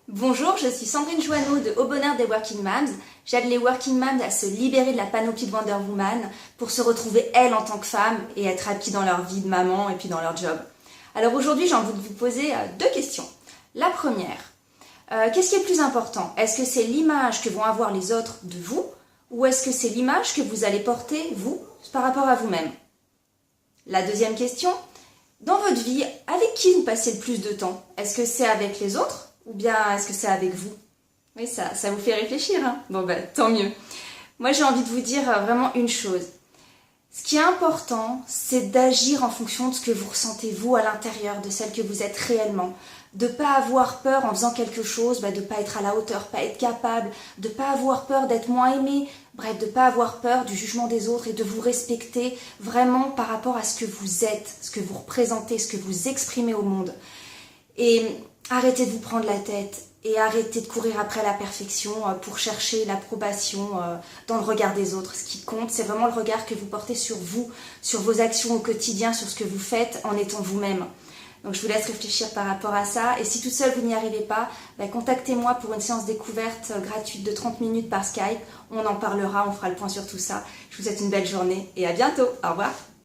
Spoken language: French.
Bonjour, je suis Sandrine Joanneau de Au Bonheur des Working Moms. J'aide les Working Moms à se libérer de la panoplie de Wonder Woman pour se retrouver elles en tant que femmes et être happy dans leur vie de maman et puis dans leur job. Alors aujourd'hui, j'ai envie de vous poser deux questions. La première, qu'est-ce qui est le plus important? Est-ce que c'est l'image que vont avoir les autres de vous ou est-ce que c'est l'image que vous allez porter, vous, par rapport à vous-même? La deuxième question, dans votre vie, avec qui vous passez le plus de temps? Est-ce que c'est avec les autres ou bien est-ce que c'est avec vous? Oui, ça vous fait réfléchir, hein? Bon ben, tant mieux. Moi, j'ai envie de vous dire vraiment une chose. Ce qui est important, c'est d'agir en fonction de ce que vous ressentez vous à l'intérieur, de celle que vous êtes réellement. De ne pas avoir peur en faisant quelque chose, de ne pas être à la hauteur, pas être capable, de ne pas avoir peur d'être moins aimé, bref, de ne pas avoir peur du jugement des autres et de vous respecter vraiment par rapport à ce que vous êtes, ce que vous représentez, ce que vous exprimez au monde. Et arrêtez de vous prendre la tête et arrêtez de courir après la perfection pour chercher l'approbation dans le regard des autres. Ce qui compte, c'est vraiment le regard que vous portez sur vous, sur vos actions au quotidien, sur ce que vous faites en étant vous-même. Donc je vous laisse réfléchir par rapport à ça. Et si toute seule vous n'y arrivez pas, contactez-moi pour une séance découverte gratuite de 30 minutes par Skype. On en parlera, on fera le point sur tout ça. Je vous souhaite une belle journée et à bientôt. Au revoir.